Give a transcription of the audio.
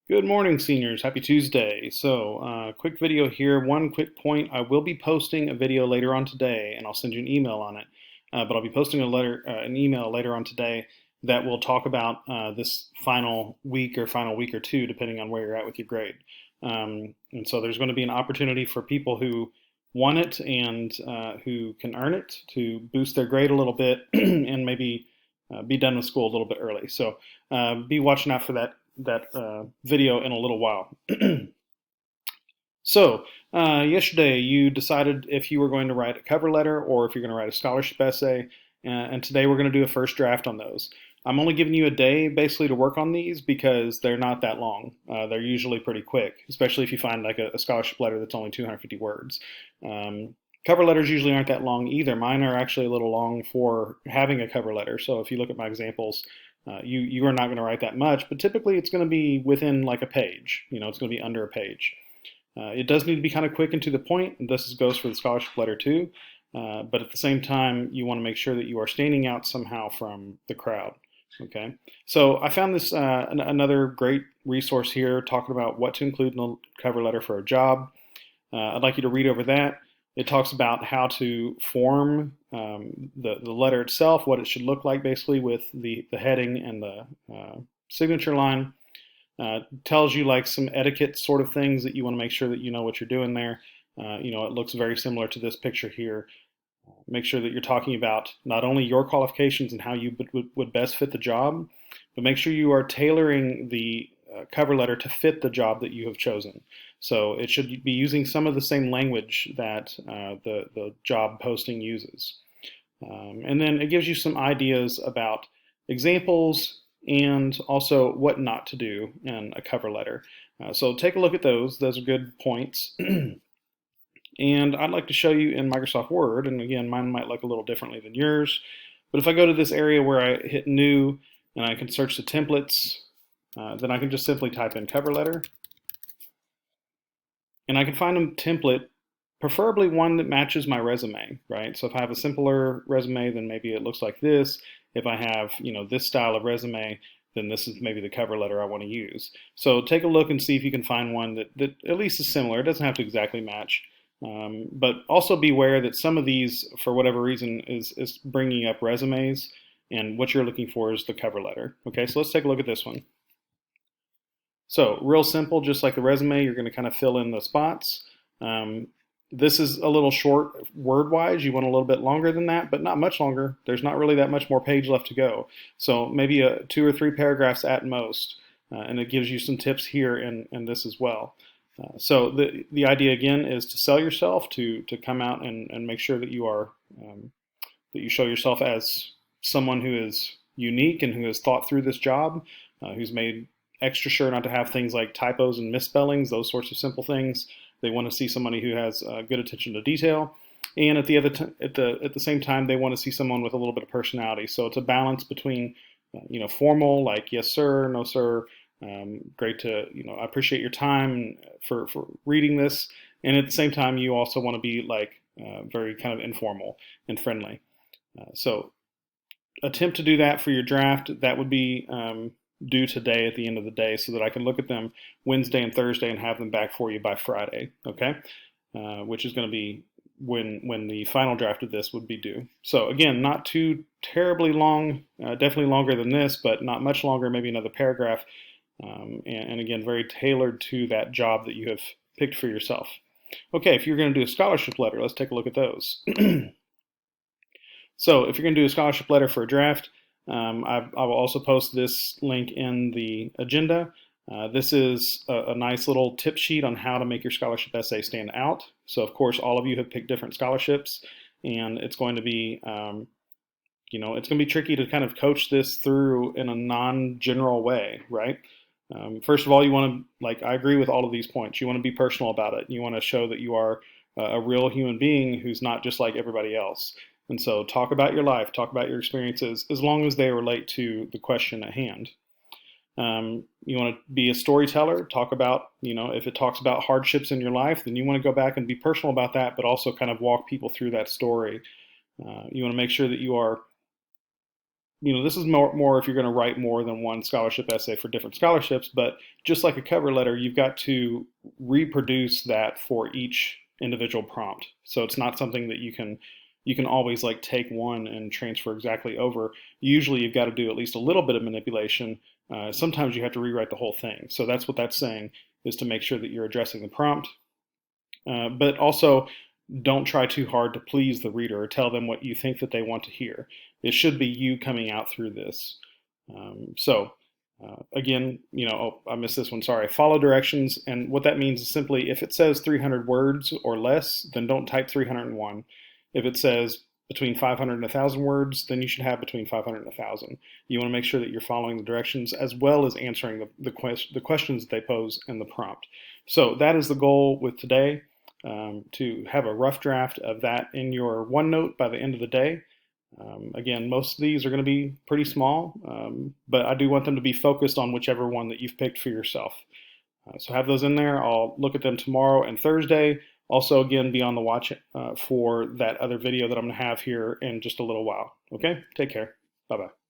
Good morning, seniors. Happy Tuesday. Quick video here. One quick point. I will be posting a video later on today, and I'll send you an email on it. But I'll be posting an email later on today that will talk about this final week or two, depending on where you're at with your grade. And so there's going to be an opportunity for people who want it and who can earn it to boost their grade a little bit and maybe be done with school a little bit early. So be watching out for that video in a little while. Yesterday you decided if you were going to write a cover letter or if you're going to write a scholarship essay, and today we're going to do a first draft on those. I'm only giving you a day basically to work on these because they're not that long. They're usually pretty quick, especially if you find like a scholarship letter that's only 250 words. Cover letters usually aren't that long either. Mine are actually a little long for having a cover letter. So if you look at my examples, you are not going to write that much, but typically it's going to be within like a page. It's going to be under a page. It does need to be kind of quick and to the point, and this goes for the scholarship letter too. But at the same time, you want to make sure that you are standing out somehow from the crowd. Okay, so I found this another great resource here talking about what to include in a cover letter for a job. I'd like you to read over that. It talks about how to form the letter itself, what it should look like basically with the heading and the signature line. Tells you like some etiquette sort of things that you want to make sure that you know what you're doing there. It looks very similar to this picture here. Make sure that you're talking about not only your qualifications and how you would best fit the job, but make sure you are tailoring the cover letter to fit the job that you have chosen. So it should be using some of the same language that the job posting uses. And then it gives you some ideas about examples and also what not to do in a cover letter. So take a look at those. Those are good points. And I'd like to show you in Microsoft Word, and again, mine might look a little differently than yours, but if I go to this area where I hit New and I can search the templates, then I can just simply type in cover letter, and I can find a template, preferably one that matches my resume, right? So if I have a simpler resume, then maybe it looks like this. If I have, this style of resume, then this is maybe the cover letter I want to use. So take a look and see if you can find one that at least is similar. It doesn't have to exactly match. But also be aware that some of these, for whatever reason, is bringing up resumes, and what you're looking for is the cover letter. Okay, so let's take a look at this one. So real simple, just like the resume, you're going to kind of fill in the spots. This is a little short word-wise. You want a little bit longer than that, but not much longer. There's not really that much more page left to go. So maybe 2 or 3 paragraphs at most, and it gives you some tips here in this as well. So the idea again is to sell yourself, to come out and make sure that you are that you show yourself as someone who is unique and who has thought through this job, who's made extra sure not to have things like typos and misspellings, those sorts of simple things. They want to see somebody who has good attention to detail, and at the same time, they want to see someone with a little bit of personality. So it's a balance between formal, like yes sir, no sir. Great to, I appreciate your time for reading this. And at the same time, you also want to be like very kind of informal and friendly. So attempt to do that for your draft. That would be due today at the end of the day so that I can look at them Wednesday and Thursday and have them back for you by Friday, okay? Which is going to be when the final draft of this would be due. So again, not too terribly long, definitely longer than this, but not much longer, maybe another paragraph. And again, very tailored to that job that you have picked for yourself. Okay, if you're going to do a scholarship letter, let's take a look at those. So if you're going to do a scholarship letter for a draft, I will also post this link in the agenda. This is a nice little tip sheet on how to make your scholarship essay stand out. So of course, all of you have picked different scholarships, and it's going to be it's going to be tricky to kind of coach this through in a non-general way, right? First of all, you want to, I agree with all of these points. You want to be personal about it. You want to show that you are a real human being who's not just like everybody else. And so talk about your life, talk about your experiences, as long as they relate to the question at hand. You want to be a storyteller, talk about, if it talks about hardships in your life, then you want to go back and be personal about that, but also kind of walk people through that story. You want to make sure that you are this is more if you're going to write more than one scholarship essay for different scholarships, but just like a cover letter, you've got to reproduce that for each individual prompt. So it's not something that you can always like take one and transfer exactly over. Usually you've got to do at least a little bit of manipulation. Sometimes you have to rewrite the whole thing. So that's what that's saying, is to make sure that you're addressing the prompt. But also, don't try too hard to please the reader or tell them what you think that they want to hear. It should be you coming out through this. Again, oh, I missed this one, sorry. Follow directions, and what that means is simply if it says 300 words or less, then don't type 301. If it says between 500 and 1,000 words, then you should have between 500 and 1,000. You want to make sure that you're following the directions as well as answering the questions that they pose in the prompt. So that is the goal with today, to have a rough draft of that in your OneNote by the end of the day. Again, most of these are going to be pretty small, but I do want them to be focused on whichever one that you've picked for yourself. So have those in there. I'll look at them tomorrow and Thursday. Also, again, be on the watch for that other video that I'm going to have here in just a little while. Okay? Take care. Bye-bye.